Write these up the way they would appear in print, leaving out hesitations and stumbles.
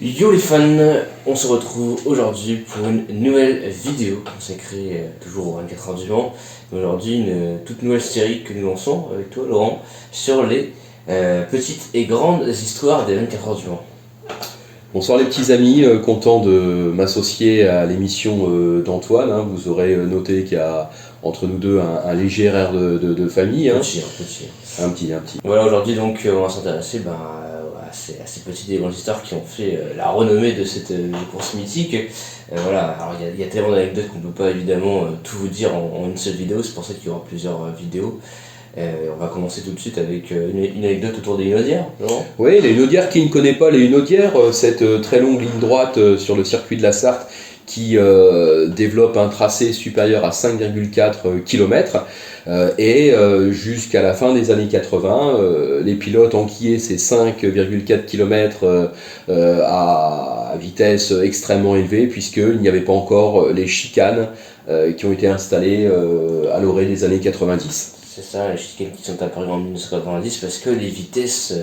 Yo les fans, on se retrouve aujourd'hui pour une nouvelle vidéo consacrée toujours aux 24 heures du Mans. Aujourd'hui une toute nouvelle série que nous lançons avec toi Laurent sur les petites et grandes histoires des 24 heures du Mans. Bonsoir les petits amis, content de m'associer à l'émission d'Antoine. Vous aurez noté qu'il y a entre nous deux un léger air de famille. Un petit. Voilà, aujourd'hui donc on va s'intéresser à ces petites et grandes histoires qui ont fait la renommée de cette course mythique. Voilà, alors il y a tellement d'anecdotes qu'on ne peut pas évidemment tout vous dire en une seule vidéo, c'est pour ça qu'il y aura plusieurs vidéos. On va commencer tout de suite avec une anecdote autour des Hunaudières, non ? Oui, les Hunaudières, qui ne connaît pas les Hunaudières, cette très longue ligne droite sur le circuit de la Sarthe qui développe un tracé supérieur à 5,4 km et jusqu'à la fin des années 80, les pilotes enquillaient ces 5,4 km à vitesse extrêmement élevée puisqu'il n'y avait pas encore les chicanes qui ont été installées à l'orée des années 90. C'est ça, les chicanes qui sont apparues en 1990 parce que les vitesses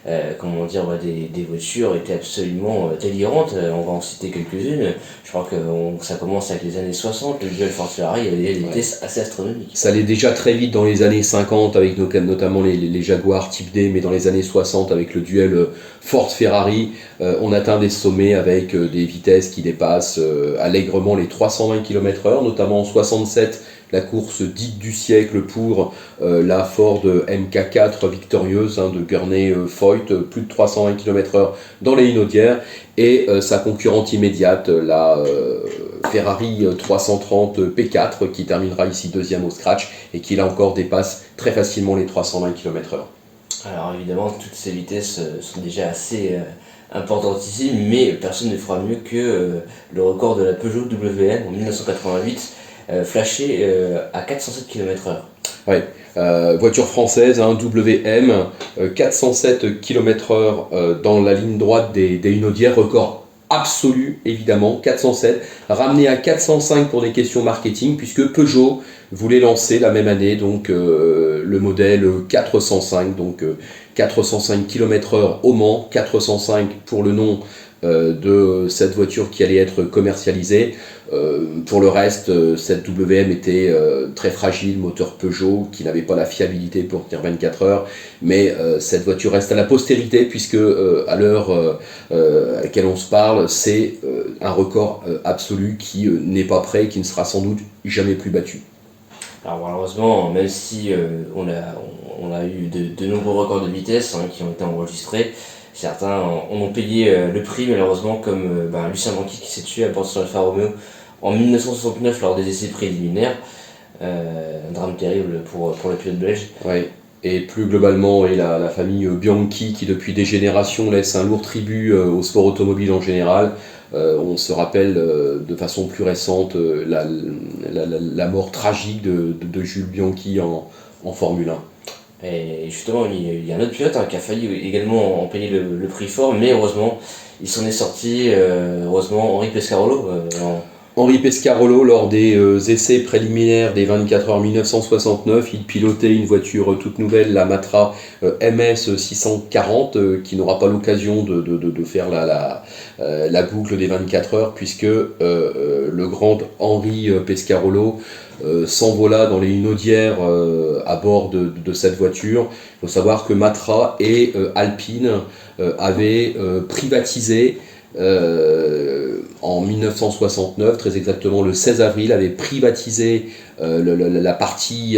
des voitures étaient absolument délirantes. On va en citer quelques-unes. Je crois que ça commence avec les années 60, le duel Ford-Ferrari avait des vitesses assez astronomiques. Ça allait déjà très vite dans les années 50 avec notamment les Jaguars Type D, mais dans les années 60 avec le duel Ford-Ferrari, on atteint des sommets avec des vitesses qui dépassent allègrement les 320 km/h, notamment en 67. La course dite du siècle pour la Ford MK4 victorieuse de Gurney-Foyt, plus de 320 km/h dans les Hunaudières, et sa concurrente immédiate, la Ferrari 330 P4, qui terminera ici deuxième au scratch et qui là encore dépasse très facilement les 320 km/h. Alors évidemment, toutes ces vitesses sont déjà assez importantes ici, mais personne ne fera mieux que le record de la Peugeot WM en 1988, flashé à 407 km/h. Ouais, voiture française, WM, 407 km/h dans la ligne droite des Hunaudières, record absolu évidemment, 407, ramené à 405 pour des questions marketing, puisque Peugeot voulait lancer la même année donc le modèle 405, donc 405 km/h au Mans, 405 pour le nom de cette voiture qui allait être commercialisée. Pour le reste, cette WM était très fragile, moteur Peugeot qui n'avait pas la fiabilité pour tenir 24 heures, mais cette voiture reste à la postérité puisque à l'heure à laquelle on se parle, c'est un record absolu qui n'est pas prêt et qui ne sera sans doute jamais plus battu. Alors malheureusement, même si on a eu de nombreux records de vitesse qui ont été enregistrés, certains en ont payé le prix malheureusement, comme Lucien Banqui qui s'est tué à bord de son Alfa Romeo en 1969 lors des essais préliminaires. Un drame terrible pour le pilote belge. Ouais. Et plus globalement, la famille Bianchi qui depuis des générations laisse un lourd tribut au sport automobile en général. On se rappelle de façon plus récente la mort tragique de Jules Bianchi en Formule 1. Et justement, il y a un autre pilote qui a failli également en payer le prix fort, mais heureusement, il s'en est sorti, Henri Pescarolo. Henri Pescarolo, lors des essais préliminaires des 24 heures 1969, il pilotait une voiture toute nouvelle, la Matra MS 640, qui n'aura pas l'occasion de faire la boucle des 24 heures, puisque le grand Henri Pescarolo s'envola dans les Hunaudières à bord de cette voiture. Il faut savoir que Matra et Alpine avaient privatisé en 1969, très exactement le 16 avril, avait privatisé la partie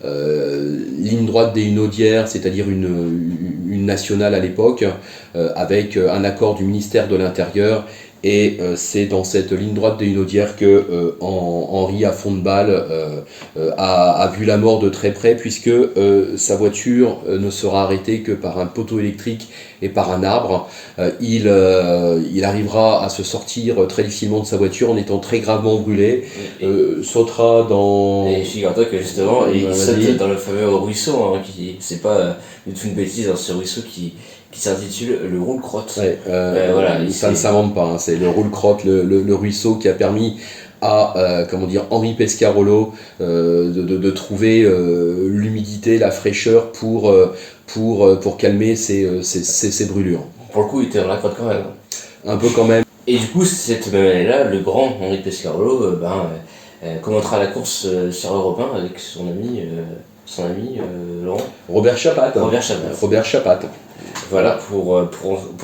ligne droite des Hunaudières, c'est-à-dire une nationale à l'époque, avec un accord du ministère de l'Intérieur. Et c'est dans cette ligne droite des Hunaudières que Henri à fond de balle a vu la mort de très près, puisque sa voiture ne sera arrêtée que par un poteau électrique et par un arbre. Il arrivera à se sortir très difficilement de sa voiture en étant très gravement brûlé, sautera dans... Et figure-toi que justement, il saute dans le fameux ruisseau, c'est pas du tout une bêtise, ce ruisseau qui s'intitule le roule-crotte. Ouais, ça ne s'invente pas, c'est le roule-crotte, le ruisseau qui a permis à Henri Pescarolo de trouver l'humidité, la fraîcheur pour calmer ses brûlures. Pour le coup, il était dans la crotte quand même. Un peu quand même. Et du coup, cette même année-là, le grand Henri Pescarolo commentera la course sur Europe 1 avec son ami Laurent Robert Chapat. Robert Chapat. Robert Chapat. Voilà, pour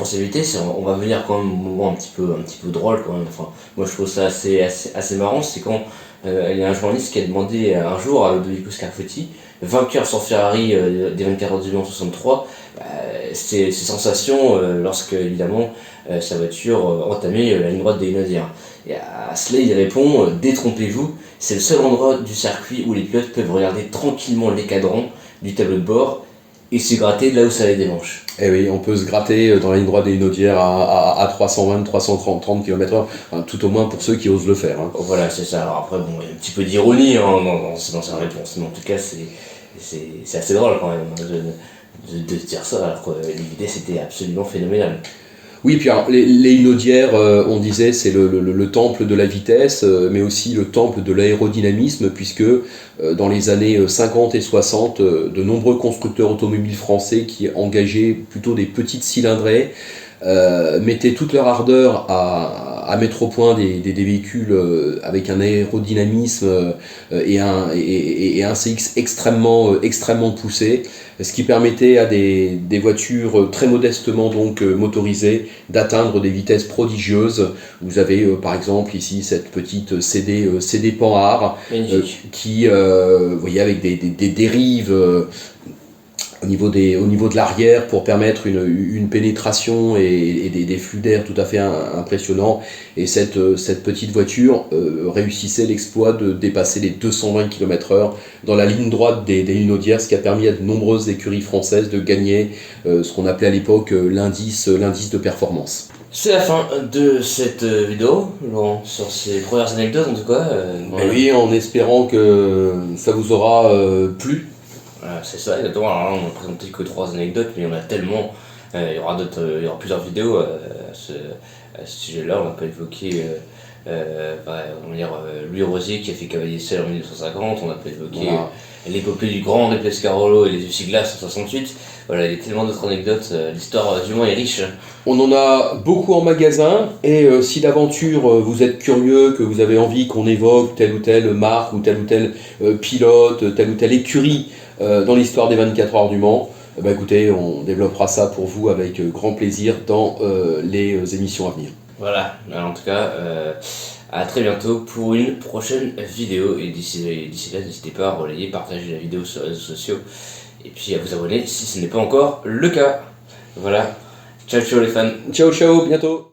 ces vitesses, on va venir quand même au moment un petit peu drôle quand même. Enfin, moi je trouve ça assez marrant, c'est quand il y a un journaliste qui a demandé un jour à Ludovico Scarfetti, vainqueur sur Ferrari des 24 heures du Mans 63, ses sensations lorsque évidemment sa voiture entamait la ligne droite des Inaudières. Et à cela il répond, détrompez-vous, c'est le seul endroit du circuit où les pilotes peuvent regarder tranquillement les cadrans du tableau de bord et se gratter là où ça les démange. Eh oui, on peut se gratter dans la ligne droite des Inaudières à 320, 330 km/h, enfin, tout au moins pour ceux qui osent le faire. Hein. Voilà, c'est ça. Alors après, bon, il y a un petit peu d'ironie dans sa réponse, mais en tout cas, c'est assez drôle quand même de dire ça, alors que les vitesses étaient absolument phénoménales. Oui, puis alors, les Inaudières, on disait, c'est le temple de la vitesse, mais aussi le temple de l'aérodynamisme, puisque dans les années 50 et 60, de nombreux constructeurs automobiles français qui engageaient plutôt des petites cylindrées, mettaient toute leur ardeur à mettre au point des véhicules avec un aérodynamisme et un CX extrêmement poussé, ce qui permettait à des voitures très modestement donc motorisées d'atteindre des vitesses prodigieuses. Vous avez par exemple ici cette petite CD Panhard qui, vous voyez, avec des dérives au niveau de l'arrière pour permettre une pénétration et des flux d'air tout à fait impressionnants. Et cette petite voiture réussissait l'exploit de dépasser les 220 km/h dans la ligne droite des Inaudières, ce qui a permis à de nombreuses écuries françaises de gagner ce qu'on appelait à l'époque l'indice de performance. C'est la fin de cette vidéo, Laurent, sur ces premières anecdotes en tout cas. Voilà. Oui, en espérant que ça vous aura plu. Voilà, c'est ça, exactement. Alors là, on n'a présenté que 3 anecdotes, mais il y en a tellement. Il y aura plusieurs vidéos à ce sujet-là. On n'a pas évoqué Louis Rosier qui a fait cavalier seul en 1950. On n'a pas évoqué l'épopée du grand Henri Pescarolo et les essuie-glaces en 68. Voilà, il y a tellement d'autres anecdotes. L'histoire du Mans est riche. On en a beaucoup en magasin, et si d'aventure vous êtes curieux, que vous avez envie qu'on évoque telle ou telle marque ou tel pilote, telle ou telle écurie dans l'histoire des 24 heures du Mans, écoutez, on développera ça pour vous avec grand plaisir dans les émissions à venir. Voilà, en tout cas, à très bientôt pour une prochaine vidéo, et d'ici là, n'hésitez pas à relayer, partager la vidéo sur les réseaux sociaux, et puis à vous abonner si ce n'est pas encore le cas. Voilà, ciao les fans. Ciao, bientôt.